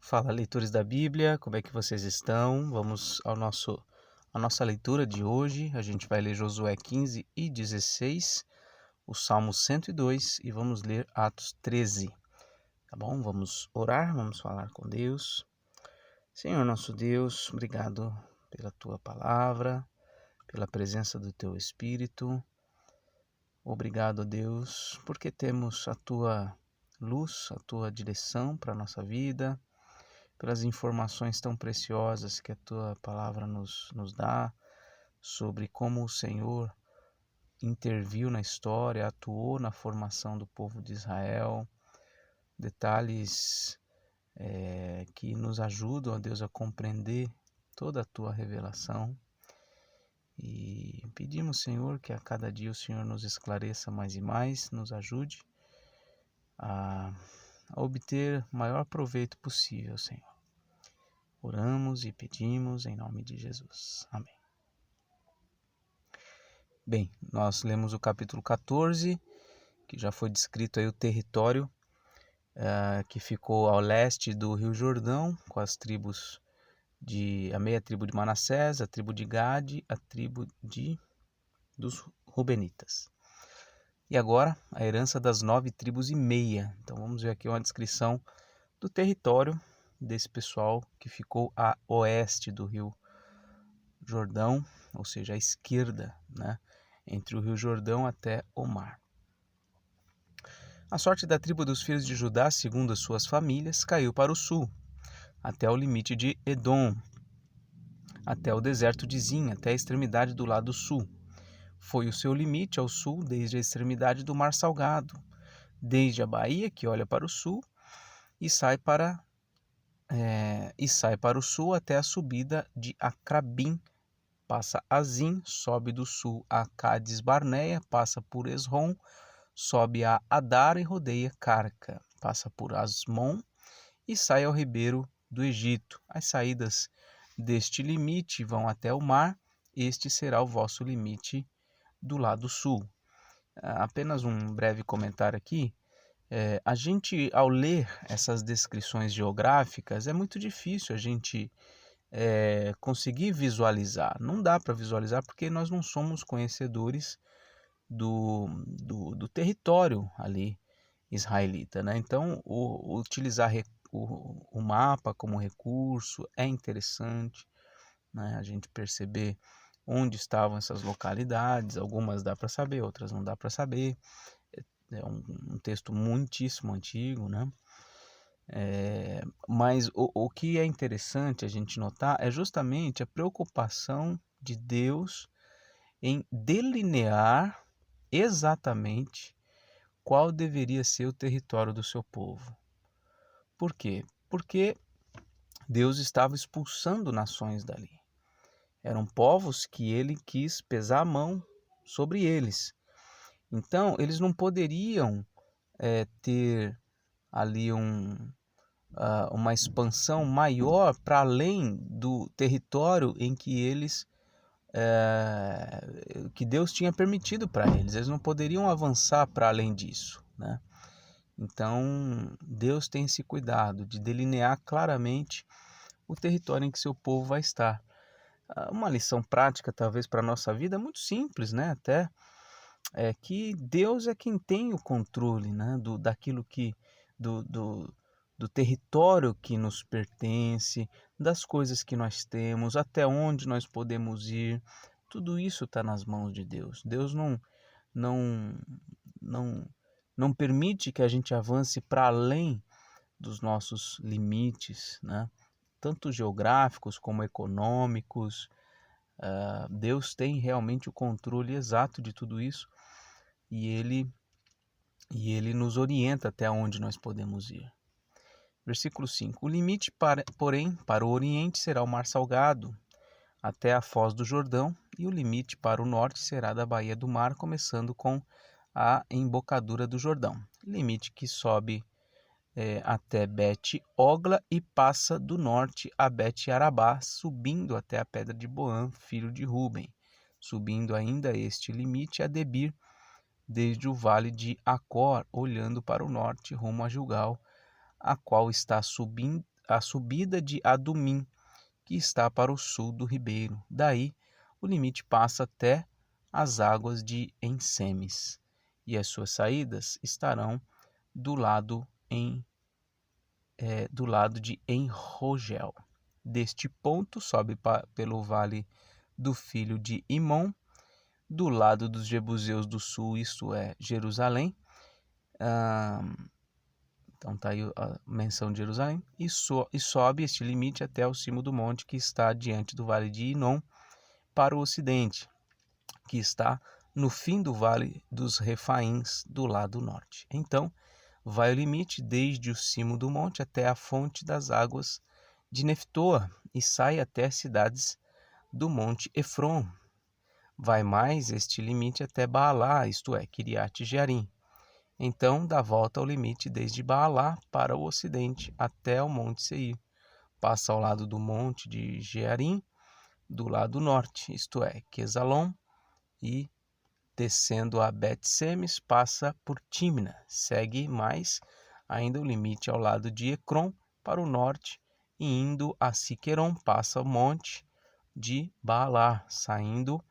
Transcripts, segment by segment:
Fala, leitores da Bíblia, como é que vocês estão? Vamos à nossa leitura de hoje. A gente vai ler Josué 15 e 16, o Salmo 102 e vamos ler Atos 13. Tá bom? Vamos orar, vamos falar com Deus. Senhor nosso Deus, obrigado pela tua palavra, pela presença do teu Espírito. Obrigado, Deus, porque temos a tua luz, a tua direção para a nossa vida, pelas informações tão preciosas que a tua palavra nos dá sobre como o Senhor interviu na história, atuou na formação do povo de Israel, detalhes que nos ajudam, ó Deus, a compreender toda a tua revelação. E pedimos, Senhor, que a cada dia o Senhor nos esclareça mais e mais, nos ajude a obter o maior proveito possível, Senhor. Oramos e pedimos em nome de Jesus. Amém. Bem, nós lemos o capítulo 14, que já foi descrito aí o território que ficou ao leste do Rio Jordão, com as tribos a meia tribo de Manassés, a tribo de Gade, a tribo dos Rubenitas. E agora, a herança das 9 tribos e meia. Então vamos ver aqui uma descrição do território desse pessoal que ficou a oeste do Rio Jordão, ou seja, à esquerda, né, entre o Rio Jordão até o mar. A sorte da tribo dos filhos de Judá, segundo as suas famílias, caiu para o sul, até o limite de Edom, até o deserto de Zin, até a extremidade do lado sul. Foi o seu limite ao sul desde a extremidade do Mar Salgado, desde a baía que olha para o sul e sai para o sul até a subida de Acrabim, passa a Zin, sobe do sul a Cádiz Barneia, passa por Esrom, sobe a Adar e rodeia Carca, passa por Asmon e sai ao ribeiro do Egito. As saídas deste limite vão até o mar, este será o vosso limite do lado sul. Apenas um breve comentário aqui. A gente, ao ler essas descrições geográficas, é muito difícil a gente conseguir visualizar. Não dá para visualizar porque nós não somos conhecedores do território ali israelita, né? Então, utilizar o mapa como recurso é interessante, né? A gente perceber onde estavam essas localidades, algumas dá para saber, outras não dá para saber. É um texto muitíssimo antigo, né? Mas o que é interessante a gente notar é justamente a preocupação de Deus em delinear exatamente qual deveria ser o território do seu povo. Por quê? Porque Deus estava expulsando nações dali. Eram povos que ele quis pesar a mão sobre eles. Então, eles não poderiam ter ali uma expansão maior para além do território em que que Deus tinha permitido para eles. Eles não poderiam avançar para além disso, né? Então, Deus tem esse cuidado de delinear claramente o território em que seu povo vai estar. Uma lição prática, talvez, para a nossa vida é muito simples, né? Até é que Deus é quem tem o controle, né? Daquilo do território que nos pertence, das coisas que nós temos, até onde nós podemos ir. Tudo isso está nas mãos de Deus. Deus não, não, não permite que a gente avance para além dos nossos limites, né? Tanto geográficos como econômicos. Deus tem realmente o controle exato de tudo isso e Ele nos orienta até onde nós podemos ir. Versículo 5. O limite, porém, para o oriente será o Mar Salgado, até a foz do Jordão, e o limite para o norte será da Baía do Mar, começando com a embocadura do Jordão. Limite que sobe até Bet-Ogla e passa do norte a Bet-Arabá, subindo até a pedra de Boã, filho de Ruben, subindo ainda este limite a Debir, desde o vale de Acor, olhando para o norte, rumo a Gilgal, a qual está a subida de Adumim, que está para o sul do ribeiro. Daí, o limite passa até as águas de Ensemes, e as suas saídas estarão do lado de Enrogel. Deste ponto sobe pelo vale do filho de Imom, do lado dos Jebuseus do sul, isto é, Jerusalém. Então está aí a menção de Jerusalém. E sobe este limite até o cimo do monte que está diante do vale de Inom, para o ocidente, que está no fim do vale dos Refaíns, do lado norte. Então, vai o limite desde o cimo do monte até a fonte das águas de Neftoa e sai até as cidades do monte Efron. Vai mais este limite até Baalá, isto é, Kiriat Jearim. Então dá volta ao limite desde Baalá para o ocidente até o monte Seir. Passa ao lado do monte de Jearim, do lado norte, isto é, Quesalom, e descendo a Bet-Semes, passa por Tímna. Segue mais ainda o limite ao lado de Ecrom para o norte, e indo a Siqueron, passa o monte de Baalá, saindo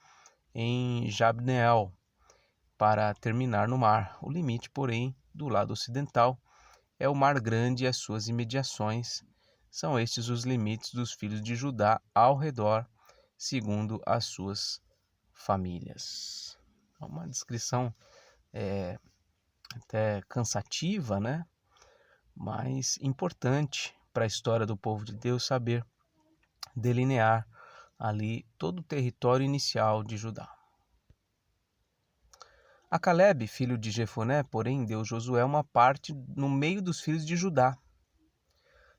em Jabneel, para terminar no mar. O limite, porém, do lado ocidental é o Mar Grande e as suas imediações. São estes os limites dos filhos de Judá ao redor, segundo as suas famílias. É uma descrição até cansativa, né? Mas importante para a história do povo de Deus saber delinear ali todo o território inicial de Judá. A Caleb, filho de Jefoné, porém, deu Josué uma parte no meio dos filhos de Judá,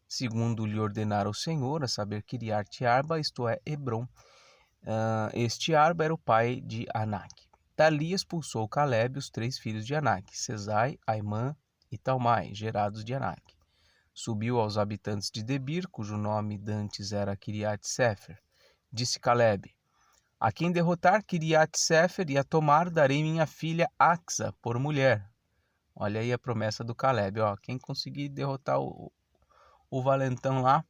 segundo lhe ordenara o Senhor, a saber, Kiriat-Arba, isto é, Hebrom. Este Arba era o pai de Anak. Dali expulsou Caleb os 3 filhos de Anak, Sesai, Aimã e Talmai, gerados de Anak. Subiu aos habitantes de Debir, cujo nome dantes era Kiriat-Sefer. Disse Caleb: a quem derrotar Kiriat-Sefer e a tomar, darei minha filha Axa por mulher. Olha aí a promessa do Caleb. Quem conseguir derrotar o valentão lá,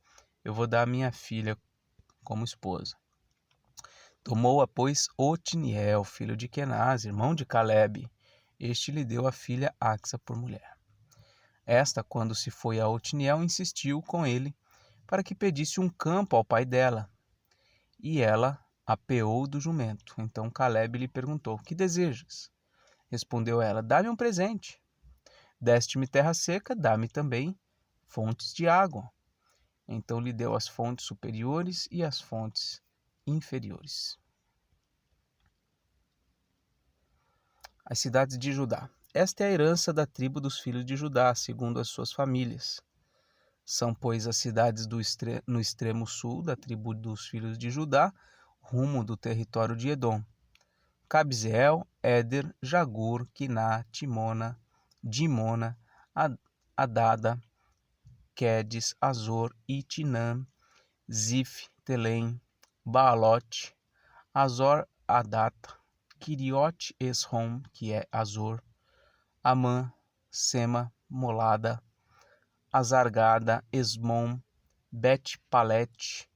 eu vou dar a minha filha como esposa. Tomou-a, pois, Otiniel, filho de Kenaz, irmão de Caleb. Este lhe deu a filha Axa por mulher. Esta, quando se foi a Otiniel, insistiu com ele para que pedisse um campo ao pai dela. E ela apeou do jumento. Então Caleb lhe perguntou: que desejas? Respondeu ela: dá-me um presente. Deste-me terra seca, dá-me também fontes de água. Então lhe deu as fontes superiores e as fontes inferiores. As cidades de Judá. Esta é a herança da tribo dos filhos de Judá, segundo as suas famílias. São, pois, as cidades no extremo sul da tribo dos filhos de Judá, rumo do território de Edom: Cabzeel, Éder, Jagur, Quiná, Timona, Dimona, Adada, Quedes, Azor, Itinã, Zif, Telém, Baalote, Azor, Adata, Quiriote, Esrom, que é Azor, Amã, Sema, Molada, Azargada, Esmom, Bet-Palete,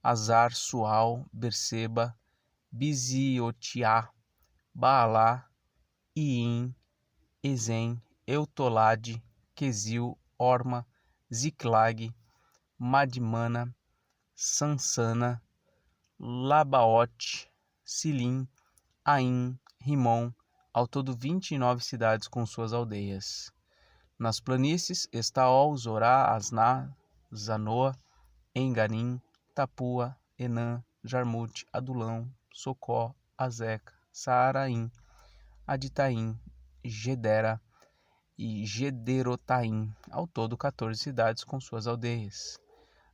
Azar, Sual, Berseba, Biziotiá, Baalá, Iim, Ezem, Eutolade, Quesil, Orma, Ziclag, Madmana, Sansana, Labaote, Silim, Aim, Rimon, ao todo 29 cidades com suas aldeias. Nas planícies, Estaol, Zorá, Asná, Zanoa, Enganim, Tapua, Enã, Jarmute, Adulão, Socó, Azeca, Saaraim, Aditaim, Gedera e Gederotaim, ao todo 14 cidades com suas aldeias.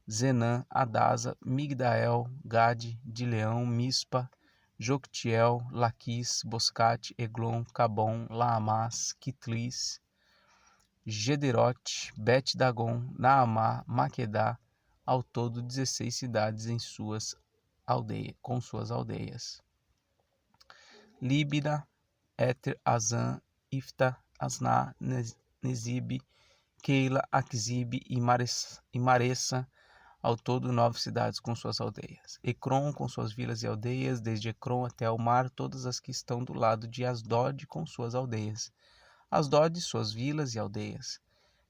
Zenã, Adasa, Migdael, Gade, Dileão, Mispa, Joctiel, Laquis, Boscate, Eglon, Cabom, Laamás, Quitlis, Gederote, Bet-Dagon, Naamá, Maquedá, ao todo 16 cidades com suas aldeias. Líbina, Éter, Azã, Ifta, Asná, Nezibe, Keila, Aquisibe e Maressa, ao todo 9 cidades com suas aldeias. Ecrom com suas vilas e aldeias, desde Ecrom até ao mar, todas as que estão do lado de Asdod com suas aldeias. Asdod, suas vilas e aldeias.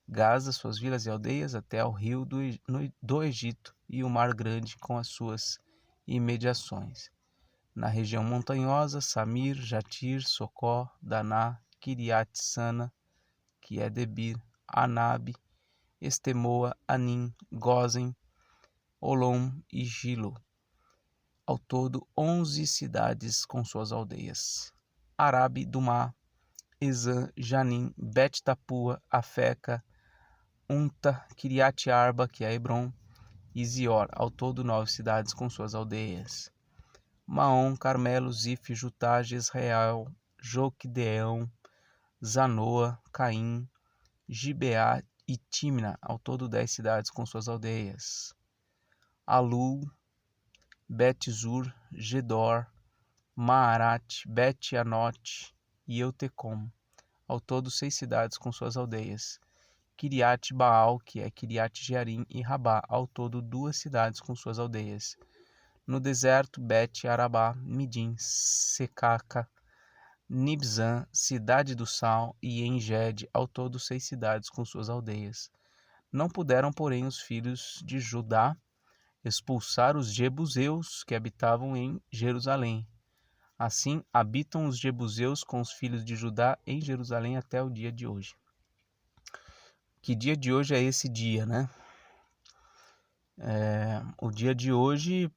Gaza, suas vilas e aldeias, até ao rio do Egito e o mar grande com as suas imediações. Na região montanhosa, Samir, Jatir, Socó, Daná, Kiriat-Sana, que é Debir, Anabe, Estemoa, Anim, Gozen, Olom e Gilo. Ao todo, 11 cidades com suas aldeias. Arabe, Dumá, Ezã, Janim, Bet-Tapua, Afeca, Unta, Kiriat-Arba, que é Hebron, e Zior. Ao todo, 9 cidades com suas aldeias. Maom, Carmelo, Zif, Jutá, Jezreel, Joquedeão, Zanoa, Caim, Gibeá e Timna, ao todo 10 cidades com suas aldeias. Alu, Bet-Zur, Gedor, Maarat, Bet-Anote e Eutecom, ao todo 6 cidades com suas aldeias. Kiriat Baal, que é Kiriat Jearim, e Rabá, ao todo 2 cidades com suas aldeias. No deserto, Bet-Arabá, Midim, Secaca, Nibzan, Cidade do Sal e Engede, ao todo 6 cidades com suas aldeias. Não puderam, porém, os filhos de Judá expulsar os jebuseus que habitavam em Jerusalém. Assim, habitam os jebuseus com os filhos de Judá em Jerusalém até o dia de hoje. Que dia de hoje é esse dia, né? O dia de hoje,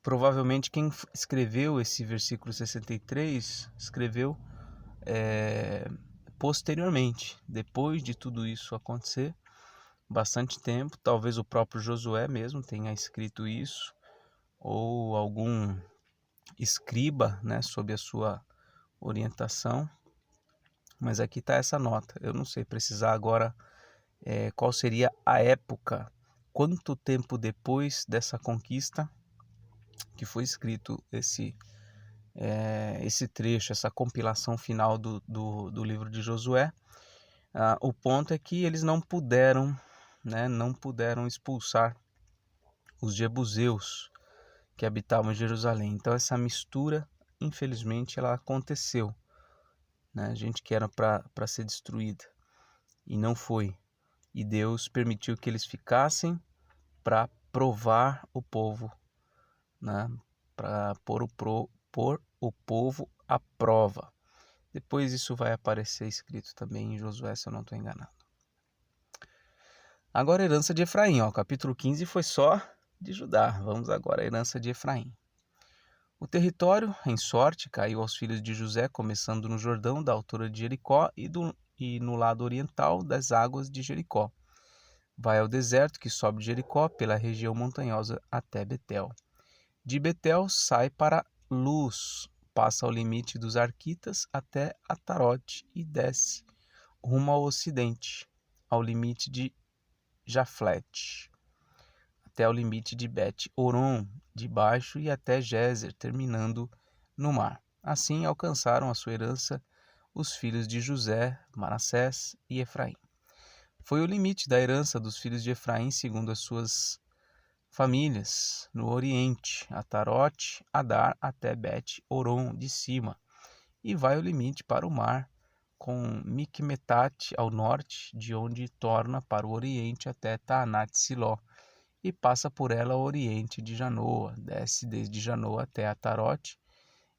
provavelmente quem escreveu esse versículo 63, escreveu posteriormente, depois de tudo isso acontecer, bastante tempo, talvez o próprio Josué mesmo tenha escrito isso, ou algum escriba, né, sob a sua orientação, mas aqui está essa nota. Eu não sei precisar agora qual seria a época, quanto tempo depois dessa conquista que foi escrito esse trecho, essa compilação final do livro de Josué. O ponto é que eles não puderam expulsar os jebuseus que habitavam em Jerusalém. Então essa mistura, infelizmente, ela aconteceu, né? Gente que era para ser destruída e não foi. E Deus permitiu que eles ficassem para provar o povo, né? Para pôr o povo à prova. Depois isso vai aparecer escrito também em Josué, se eu não estou enganado. Agora a herança de Efraim, capítulo 15 foi só de Judá. Vamos agora à herança de Efraim. O território, em sorte, caiu aos filhos de José, começando no Jordão, da altura de Jericó, e no lado oriental das águas de Jericó. Vai ao deserto que sobe de Jericó pela região montanhosa até Betel. De Betel sai para Luz, passa ao limite dos Arquitas até Atarote e desce rumo ao ocidente, ao limite de Jaflete, até o limite de Bet-Oron, de baixo, e até Gezer, terminando no mar. Assim alcançaram a sua herança os filhos de José, Manassés e Efraim. Foi o limite da herança dos filhos de Efraim segundo as suas famílias, no oriente, Atarote, Adar, até Bet-Oron, de cima, e vai o limite para o mar, com Micmetate ao norte, de onde torna para o oriente até Taanat-Siló, e passa por ela ao oriente de Janoa, desce desde Janoa até Atarote,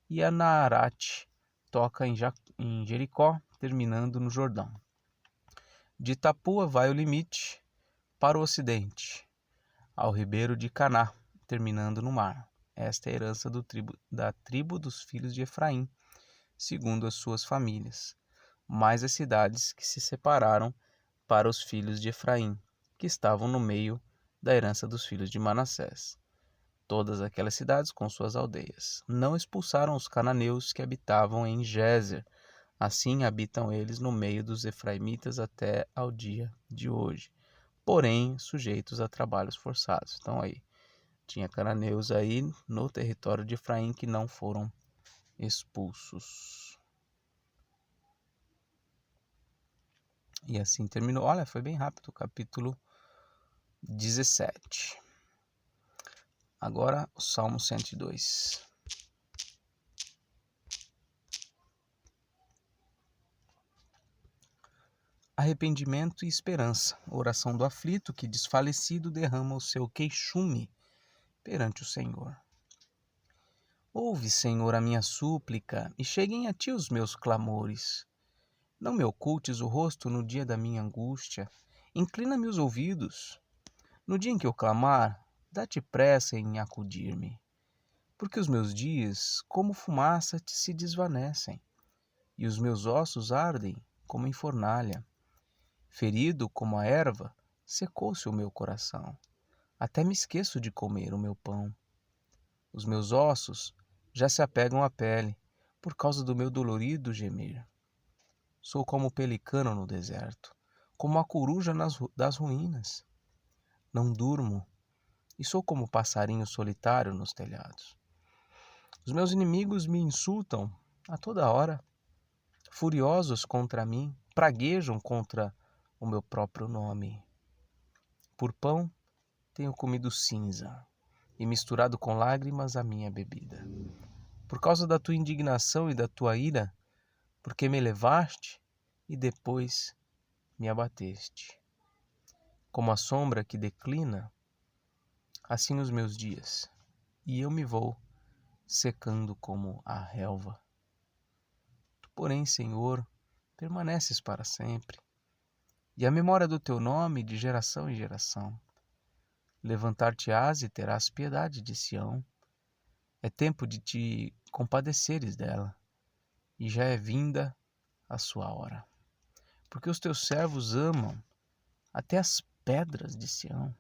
e a Naarate toca em Jericó, terminando no Jordão. De Tapua vai o limite para o ocidente, ao ribeiro de Caná, terminando no mar. Esta é a herança da tribo dos filhos de Efraim, segundo as suas famílias, mais as cidades que se separaram para os filhos de Efraim, que estavam no meio da herança dos filhos de Manassés. Todas aquelas cidades com suas aldeias. Não expulsaram os cananeus que habitavam em Gezer. Assim habitam eles no meio dos efraimitas até ao dia de hoje, porém sujeitos a trabalhos forçados. Então aí, tinha cananeus aí no território de Efraim que não foram expulsos. E assim terminou. Olha, foi bem rápido, capítulo 17. Agora o Salmo 102. Arrependimento e esperança. Oração do aflito que desfalecido derrama o seu queixume perante o Senhor. Ouve, Senhor, a minha súplica e cheguem a ti os meus clamores. Não me ocultes o rosto no dia da minha angústia. Inclina-me os ouvidos. No dia em que eu clamar, dá-te pressa em acudir-me. Porque os meus dias, como fumaça, se desvanecem, e os meus ossos ardem como em fornalha. Ferido como a erva, secou-se o meu coração. Até me esqueço de comer o meu pão. Os meus ossos já se apegam à pele, por causa do meu dolorido gemer. Sou como o pelicano no deserto, como a coruja das ruínas. Não durmo, e sou como o passarinho solitário nos telhados. Os meus inimigos me insultam a toda hora, furiosos contra mim, praguejam contra o meu próprio nome. Por pão tenho comido cinza, e misturado com lágrimas a minha bebida. Por causa da tua indignação e da tua ira, porque me levaste e depois me abateste. Como a sombra que declina, assim os meus dias, e eu me vou secando como a relva. Tu, porém, Senhor, permaneces para sempre, e a memória do teu nome de geração em geração. Levantar-te-ás e terás piedade de Sião. É tempo de te compadeceres dela, e já é vinda a sua hora. Porque os teus servos amam até as pedras de Sião,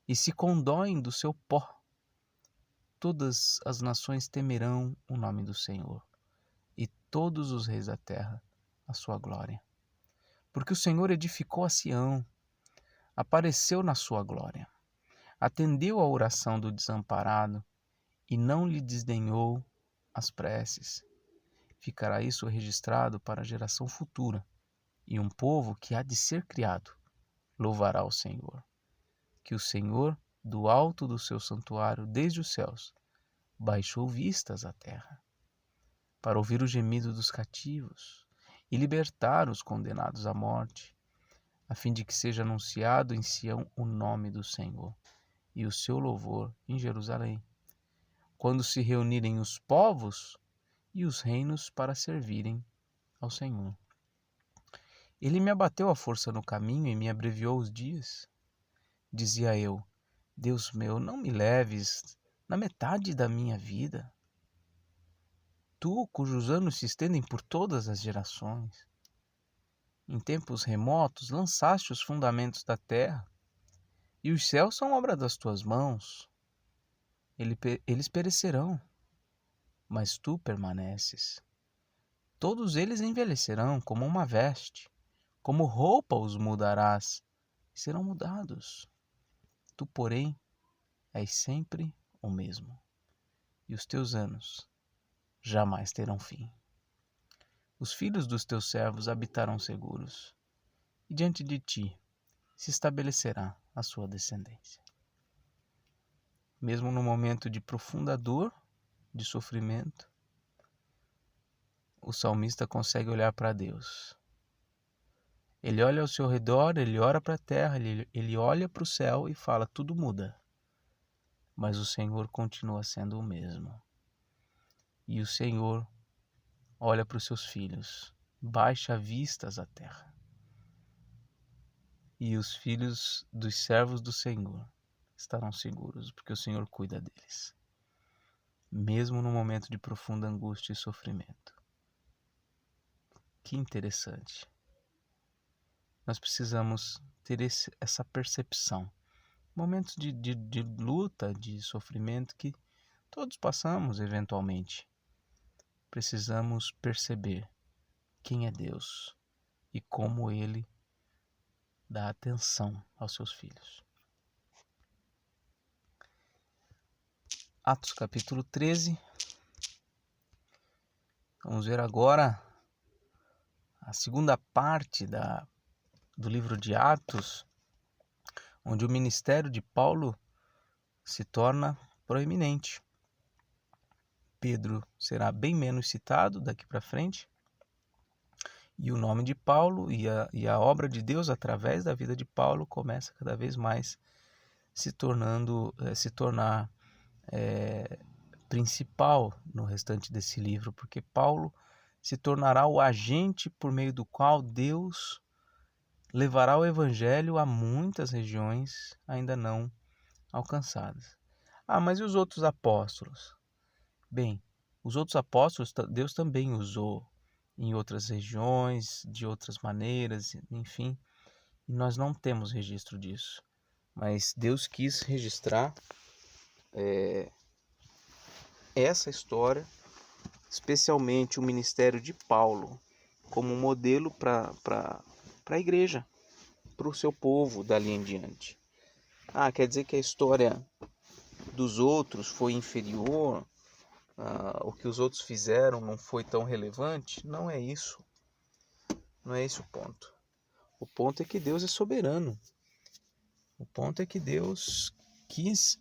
e se condoem do seu pó. Todas as nações temerão o nome do Senhor, e todos os reis da terra a sua glória. Porque o Senhor edificou a Sião, apareceu na sua glória, atendeu à oração do desamparado e não lhe desdenhou as preces. Ficará isso registrado para a geração futura, e um povo que há de ser criado louvará o Senhor. Que o Senhor, do alto do seu santuário, desde os céus, baixou vistas à terra, para ouvir o gemido dos cativos e libertar os condenados à morte, a fim de que seja anunciado em Sião o nome do Senhor e o seu louvor em Jerusalém, quando se reunirem os povos e os reinos para servirem ao Senhor. Ele me abateu a força no caminho e me abreviou os dias. Dizia eu: Deus meu, não me leves na metade da minha vida. Tu, cujos anos se estendem por todas as gerações, em tempos remotos lançaste os fundamentos da terra, e os céus são obra das tuas mãos. Eles perecerão, mas tu permaneces. Todos eles envelhecerão como uma veste, como roupa os mudarás, e serão mudados. Tu, porém, és sempre o mesmo, e os teus anos jamais terão fim. Os filhos dos teus servos habitarão seguros, e diante de ti se estabelecerá a sua descendência. Mesmo no momento de profunda dor, de sofrimento, o salmista consegue olhar para Deus. Ele olha ao seu redor, ele olha para a terra, ele olha para o céu e fala: tudo muda. Mas o Senhor continua sendo o mesmo. E o Senhor olha para os seus filhos, baixa vistas à terra. E os filhos dos servos do Senhor estarão seguros, porque o Senhor cuida deles, mesmo no momento de profunda angústia e sofrimento. Que interessante. Nós precisamos ter essa percepção. Momentos de luta, de sofrimento que todos passamos eventualmente. Precisamos perceber quem é Deus e como Ele dá atenção aos seus filhos. Atos capítulo 13. Vamos ver agora a segunda parte da do livro de Atos, onde o ministério de Paulo se torna proeminente. Pedro será bem menos citado daqui para frente, e o nome de Paulo e a obra de Deus através da vida de Paulo começa cada vez mais se tornar principal no restante desse livro, porque Paulo se tornará o agente por meio do qual Deus levará o evangelho a muitas regiões ainda não alcançadas. Mas e os outros apóstolos? Bem, os outros apóstolos Deus também usou em outras regiões, de outras maneiras, enfim, e nós não temos registro disso. Mas Deus quis registrar essa história, especialmente o ministério de Paulo, como um modelo para a igreja, para o seu povo dali em diante. Quer dizer que a história dos outros foi inferior, o que os outros fizeram não foi tão relevante? Não é isso. Não é esse o ponto. O ponto é que Deus é soberano. O ponto é que Deus quis,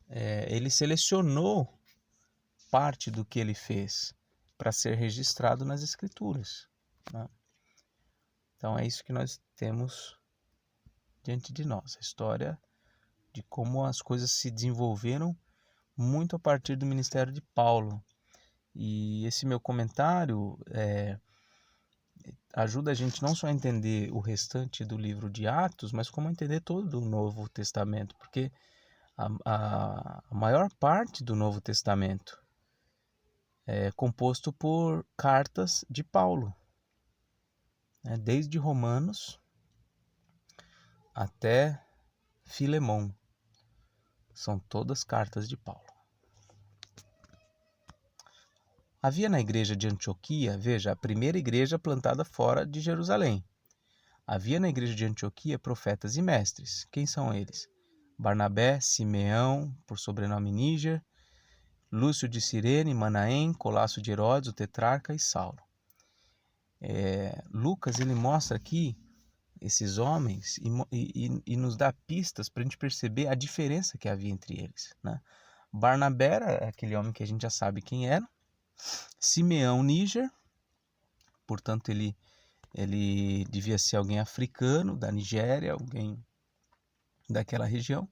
ele selecionou parte do que ele fez para ser registrado nas Escrituras, né? Então é isso que nós temos diante de nós, a história de como as coisas se desenvolveram muito a partir do ministério de Paulo. E esse meu comentário ajuda a gente não só a entender o restante do livro de Atos, mas como a entender todo o Novo Testamento, porque a maior parte do Novo Testamento é composto por cartas de Paulo, né? Desde Romanos até Filemão, são todas cartas de Paulo. Havia na igreja de Antioquia, veja, a primeira igreja plantada fora de Jerusalém. Havia na igreja de Antioquia profetas e mestres. Quem são eles? Barnabé, Simeão, por sobrenome Níger, Lúcio de Cirene, Manaém, Colasso de Herodes, o tetrarca e Saulo. Lucas ele mostra aqui esses homens e nos dá pistas para a gente perceber a diferença que havia entre eles, né? Barnabé era aquele homem que a gente já sabe quem era. Simeão, Níger, portanto ele devia ser alguém africano, da Nigéria, alguém daquela região.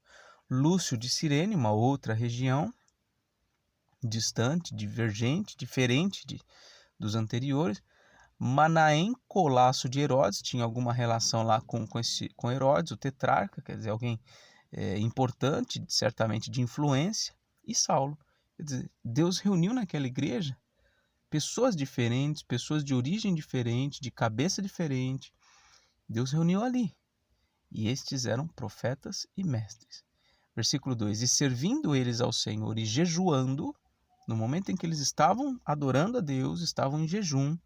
Lúcio de Cirene, uma outra região, distante, divergente, diferente dos anteriores. Manaém, Colasso de Herodes, tinha alguma relação lá com Herodes, o tetrarca, quer dizer, alguém importante, certamente de influência. E Saulo. Quer dizer, Deus reuniu naquela igreja pessoas diferentes, pessoas de origem diferente, de cabeça diferente. Deus reuniu ali. E estes eram profetas e mestres. Versículo 2: E servindo eles ao Senhor e jejuando, no momento em que eles estavam adorando a Deus, estavam em jejum,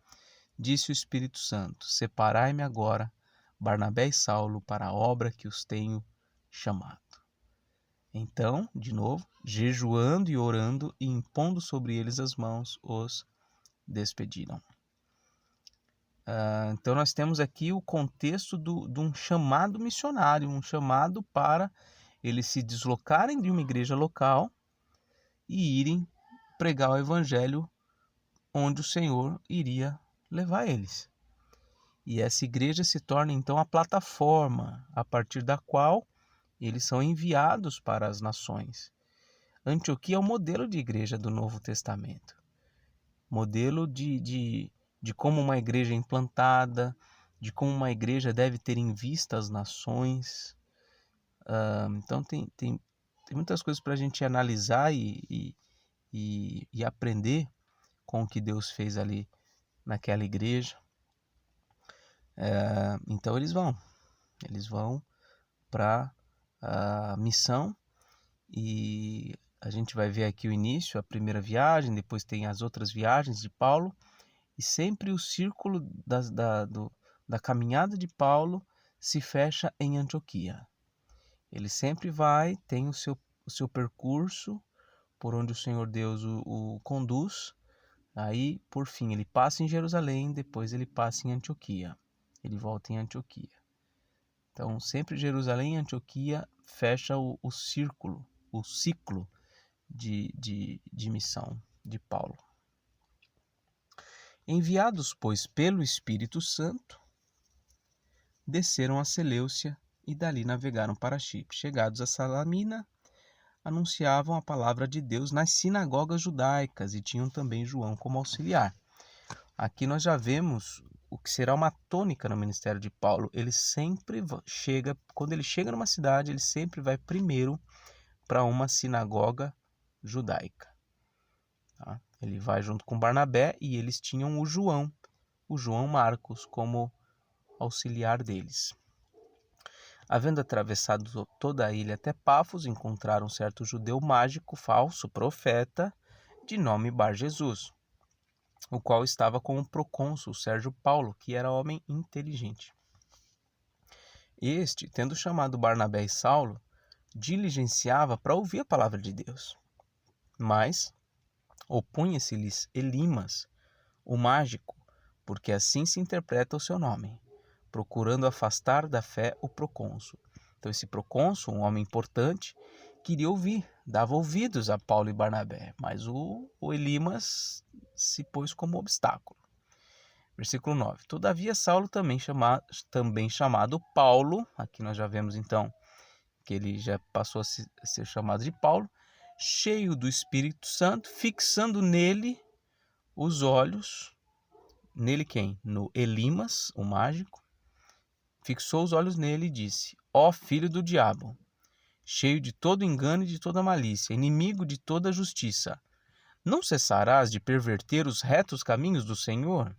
disse o Espírito Santo: Separai-me agora, Barnabé e Saulo, para a obra que os tenho chamado. Então, de novo, jejuando e orando e impondo sobre eles as mãos, os despediram. Então nós temos aqui o contexto de um chamado missionário, um chamado para eles se deslocarem de uma igreja local e irem pregar o evangelho onde o Senhor iria levar eles. E essa igreja se torna então a plataforma a partir da qual eles são enviados para as nações. Antioquia é o modelo de igreja do Novo Testamento. Modelo de como uma igreja é implantada, de como uma igreja deve ter em vista as nações. Então tem muitas coisas para a gente analisar e aprender com o que Deus fez ali naquela igreja. Então eles vão para a missão, e a gente vai ver aqui o início, a primeira viagem, depois tem as outras viagens de Paulo, e sempre o círculo da caminhada de Paulo se fecha em Antioquia. Ele sempre tem o seu percurso por onde o Senhor Deus o conduz. Aí, por fim, ele passa em Jerusalém, depois ele passa em Antioquia. Ele volta em Antioquia. Então, sempre Jerusalém e Antioquia fecha o ciclo de missão de Paulo. Enviados, pois, pelo Espírito Santo, desceram a Seleucia e dali navegaram para Chipre. Chegados a Salamina, anunciavam a palavra de Deus nas sinagogas judaicas e tinham também João como auxiliar. Aqui nós já vemos o que será uma tônica no ministério de Paulo. Ele sempre chega, quando ele chega numa cidade, ele sempre vai primeiro para uma sinagoga judaica. Tá? Ele vai junto com Barnabé e eles tinham o João Marcos, como auxiliar deles. Havendo atravessado toda a ilha até Pafos, encontraram um certo judeu mágico, falso profeta, de nome Bar-Jesus, o qual estava com o procônsul Sérgio Paulo, que era homem inteligente. Este, tendo chamado Barnabé e Saulo, diligenciava para ouvir a palavra de Deus. Mas opunha-se-lhes Elimas, o mágico, porque assim se interpreta o seu nome, procurando afastar da fé o procônsul. Então esse procônsul, um homem importante, queria ouvir, dava ouvidos a Paulo e Barnabé, mas o Elimas se pôs como obstáculo. Versículo 9. Todavia Saulo, também chamado Paulo, aqui nós já vemos então que ele já passou a ser chamado de Paulo, cheio do Espírito Santo, fixando nele os olhos. Nele quem? No Elimas, o mágico. Fixou os olhos nele e disse: Ó filho do diabo, cheio de todo engano e de toda malícia, inimigo de toda justiça, não cessarás de perverter os retos caminhos do Senhor?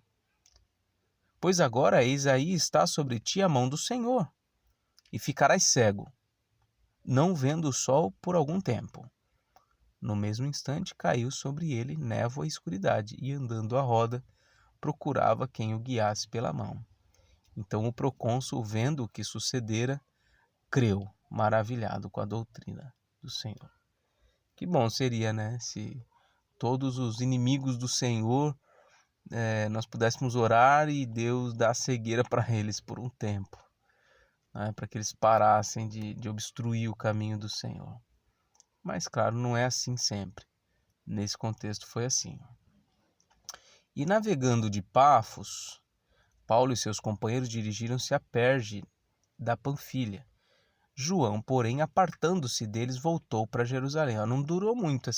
Pois agora, eis aí está sobre ti a mão do Senhor, e ficarás cego, não vendo o sol por algum tempo. No mesmo instante caiu sobre ele névoa e escuridade, e andando à roda, procurava quem o guiasse pela mão. Então o procônsul, vendo o que sucedera, creu, maravilhado com a doutrina do Senhor. Que bom seria, né, se todos os inimigos do Senhor nós pudéssemos orar e Deus dar cegueira para eles por um tempo, né, para que eles parassem de obstruir o caminho do Senhor. Mas, claro, não é assim sempre. Nesse contexto foi assim. E navegando de Pafos, Paulo e seus companheiros dirigiram-se a Perge da Panfilha. João, porém, apartando-se deles, voltou para Jerusalém. Não durou muito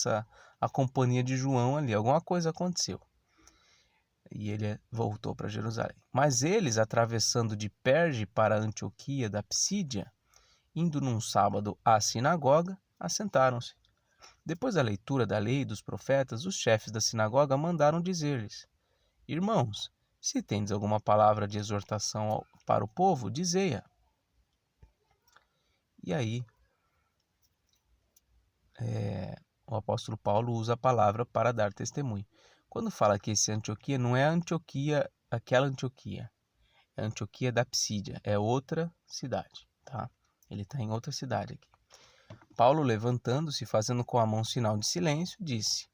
a companhia de João ali, alguma coisa aconteceu. E ele voltou para Jerusalém. Mas eles, atravessando de Perge para Antioquia da Psídia, indo num sábado à sinagoga, assentaram-se. Depois da leitura da lei e dos profetas, os chefes da sinagoga mandaram dizer-lhes: Irmãos, se tendes alguma palavra de exortação para o povo, dizei-a. E aí, o apóstolo Paulo usa a palavra para dar testemunho. Quando fala que esse Antioquia, não é Antioquia, aquela Antioquia. É Antioquia da Psídia, é outra cidade, tá? Ele está em outra cidade aqui. Paulo, levantando-se, fazendo com a mão sinal de silêncio, disse: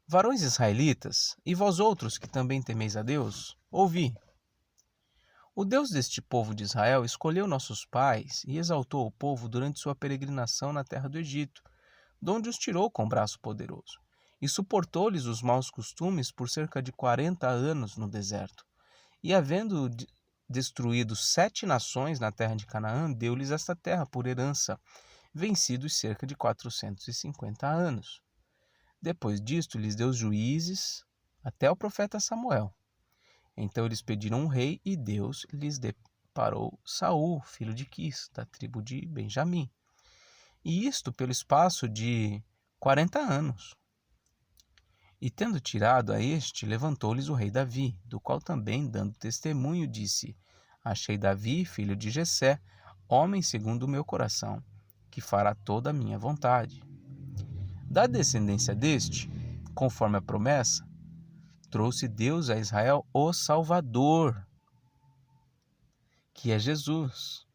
Varões israelitas, e vós outros que também temeis a Deus, ouvi. O Deus deste povo de Israel escolheu nossos pais e exaltou o povo durante sua peregrinação na terra do Egito, de onde os tirou com braço poderoso, e suportou-lhes os maus costumes por cerca de 40 anos no deserto. E havendo destruído 7 nações na terra de Canaã, deu-lhes esta terra por herança, vencidos cerca de 450 anos. Depois disto, lhes deu juízes até o profeta Samuel. Então eles pediram um rei e Deus lhes deparou Saul, filho de Quis, da tribo de Benjamim. E isto pelo espaço de 40 anos. E tendo tirado a este, levantou-lhes o rei Davi, do qual também, dando testemunho, disse: Achei Davi, filho de Jessé, homem segundo o meu coração, que fará toda a minha vontade. Da descendência deste, conforme a promessa, trouxe Deus a Israel o Salvador, que é Jesus,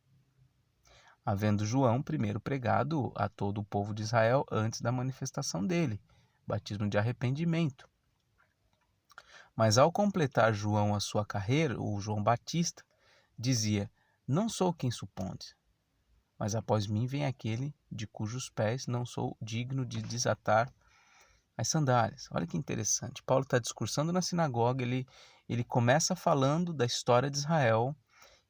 havendo João primeiro pregado a todo o povo de Israel antes da manifestação dele, batismo de arrependimento. Mas ao completar João a sua carreira, o João Batista, dizia: Não sou quem supondes, mas após mim vem aquele de cujos pés não sou digno de desatar as sandálias. Olha que interessante. Paulo está discursando na sinagoga, ele começa falando da história de Israel,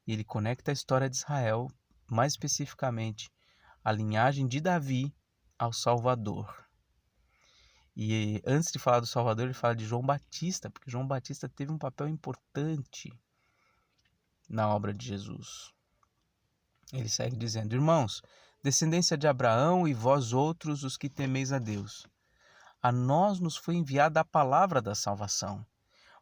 e ele conecta a história de Israel, mais especificamente a linhagem de Davi ao Salvador. E antes de falar do Salvador, ele fala de João Batista, porque João Batista teve um papel importante na obra de Jesus. Ele segue dizendo: Irmãos, descendência de Abraão e vós outros os que temeis a Deus, a nós nos foi enviada a palavra da salvação,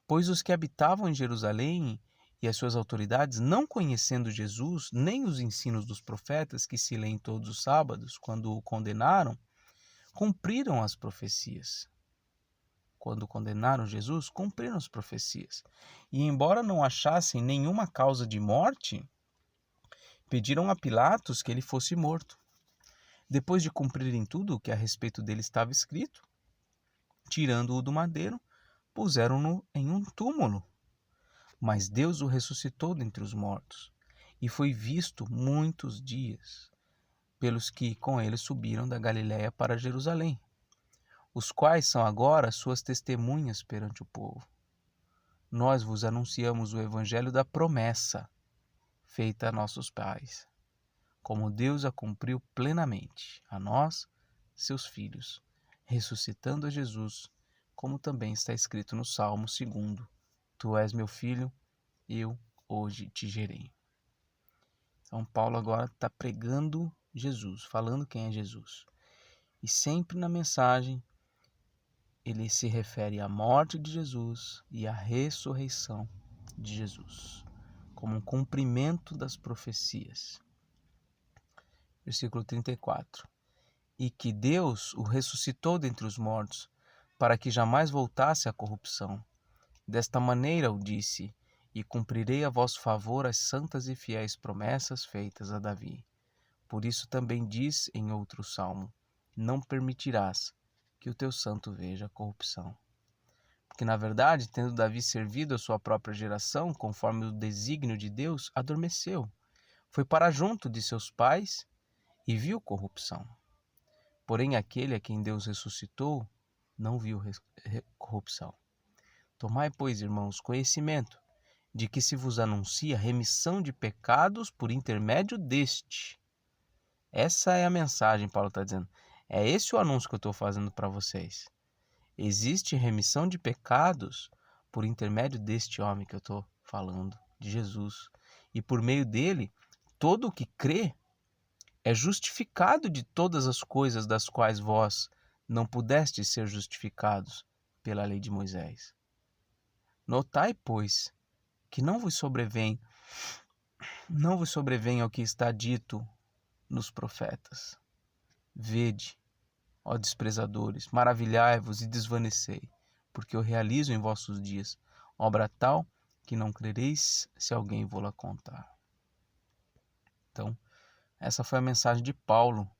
pois os que habitavam em Jerusalém e as suas autoridades, não conhecendo Jesus, nem os ensinos dos profetas que se leem todos os sábados, quando o condenaram, cumpriram as profecias. Quando condenaram Jesus, cumpriram as profecias. E embora não achassem nenhuma causa de morte, pediram a Pilatos que ele fosse morto. Depois de cumprirem tudo o que a respeito dele estava escrito, tirando-o do madeiro, puseram-no em um túmulo. Mas Deus o ressuscitou dentre os mortos, e foi visto muitos dias pelos que com ele subiram da Galiléia para Jerusalém, os quais são agora suas testemunhas perante o povo. Nós vos anunciamos o evangelho da promessa feita a nossos pais, como Deus a cumpriu plenamente a nós, seus filhos, ressuscitando a Jesus, como também está escrito no Salmo 2: Tu és meu filho, eu hoje te gerei. Então Paulo agora está pregando Jesus, falando quem é Jesus. E sempre na mensagem ele se refere à morte de Jesus e à ressurreição de Jesus, como um cumprimento das profecias. Versículo 34. E que Deus o ressuscitou dentre os mortos, para que jamais voltasse à corrupção. Desta maneira o disse: e cumprirei a vosso favor as santas e fiéis promessas feitas a Davi. Por isso também diz em outro salmo: não permitirás que o teu santo veja a corrupção. Porque, na verdade, tendo Davi servido a sua própria geração, conforme o desígnio de Deus, adormeceu. Foi para junto de seus pais e viu corrupção. Porém, aquele a quem Deus ressuscitou não viu corrupção. Tomai, pois, irmãos, conhecimento de que se vos anuncia remissão de pecados por intermédio deste. Essa é a mensagem, Paulo está dizendo. É esse o anúncio que eu estou fazendo para vocês. Existe remissão de pecados por intermédio deste homem que eu estou falando, de Jesus. E por meio dele, todo o que crê é justificado de todas as coisas das quais vós não pudestes ser justificados pela lei de Moisés. Notai, pois, que não vos sobrevém o que está dito nos profetas. Vede, ó desprezadores, maravilhai-vos e desvanecei, porque eu realizo em vossos dias obra tal que não crereis se alguém vô-la contar. Então, essa foi a mensagem de Paulo.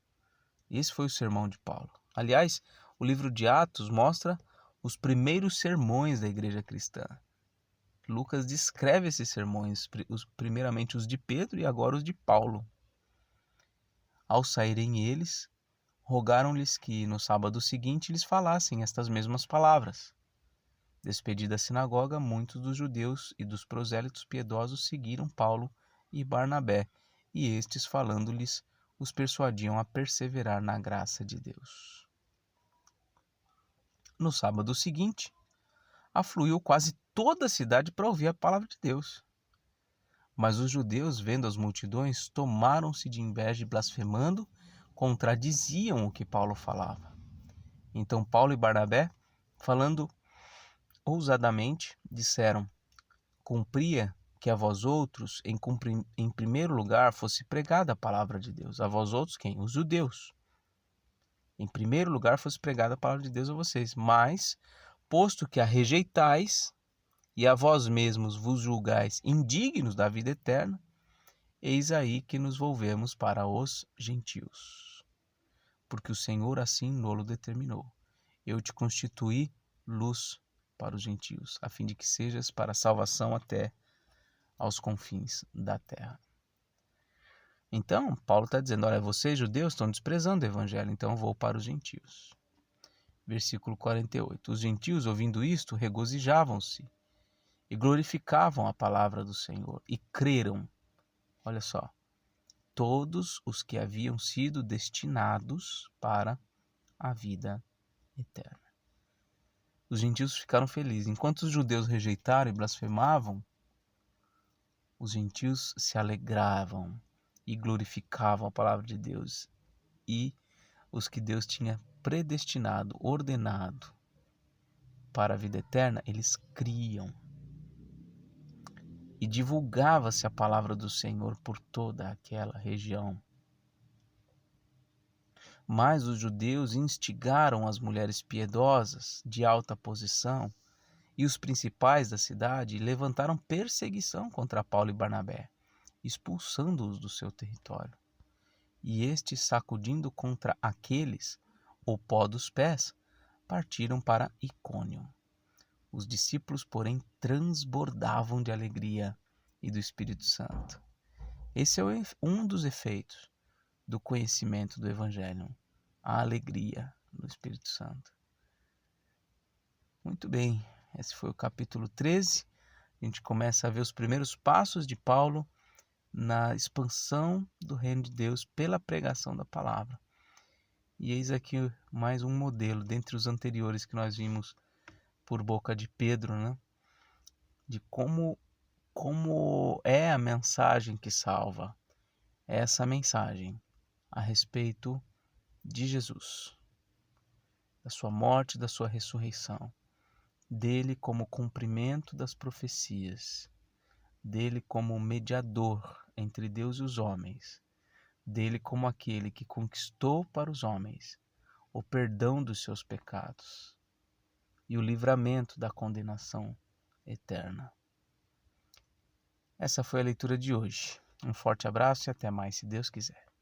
Esse foi o sermão de Paulo. Aliás, o livro de Atos mostra os primeiros sermões da igreja cristã. Lucas descreve esses sermões, primeiramente os de Pedro e agora os de Paulo. Ao saírem eles, rogaram-lhes que no sábado seguinte lhes falassem estas mesmas palavras. Despedida a sinagoga, muitos dos judeus e dos prosélitos piedosos seguiram Paulo e Barnabé, e estes, falando-lhes, os persuadiam a perseverar na graça de Deus. No sábado seguinte, afluiu quase toda a cidade para ouvir a palavra de Deus. Mas os judeus, vendo as multidões, tomaram-se de inveja e, blasfemando, contradiziam o que Paulo falava. Então Paulo e Barnabé, falando ousadamente, disseram: cumpria que a vós outros, em primeiro lugar, fosse pregada a palavra de Deus. A vós outros quem? Os judeus. Em primeiro lugar fosse pregada a palavra de Deus a vocês. Mas, posto que a rejeitais e a vós mesmos vos julgais indignos da vida eterna, eis aí que nos volvemos para os gentios. Porque o Senhor assim nolo determinou. Eu te constituí luz para os gentios, a fim de que sejas para salvação até aos confins da terra. Então, Paulo está dizendo, olha, vocês judeus estão desprezando o evangelho, então eu vou para os gentios. Versículo 48. Os gentios, ouvindo isto, regozijavam-se e glorificavam a palavra do Senhor e creram. Olha só, todos os que haviam sido destinados para a vida eterna. Os gentios ficaram felizes. Enquanto os judeus rejeitaram e blasfemavam, os gentios se alegravam e glorificavam a palavra de Deus. E os que Deus tinha predestinado, ordenado para a vida eterna, eles criam. E divulgava-se a palavra do Senhor por toda aquela região. Mas os judeus instigaram as mulheres piedosas de alta posição e os principais da cidade e levantaram perseguição contra Paulo e Barnabé, expulsando-os do seu território. E estes, sacudindo contra aqueles o pó dos pés, partiram para Icônio. Os discípulos, porém, transbordavam de alegria e do Espírito Santo. Esse é um dos efeitos do conhecimento do Evangelho, a alegria do Espírito Santo. Muito bem, esse foi o capítulo 13. A gente começa a ver os primeiros passos de Paulo na expansão do reino de Deus pela pregação da palavra. E eis aqui mais um modelo, dentre os anteriores que nós vimos por boca de Pedro, né? De como é a mensagem que salva. Essa mensagem a respeito de Jesus, da sua morte, da sua ressurreição, dele como cumprimento das profecias, dele como mediador entre Deus e os homens, dele como aquele que conquistou para os homens o perdão dos seus pecados e o livramento da condenação eterna. Essa foi a leitura de hoje. Um forte abraço e até mais, se Deus quiser.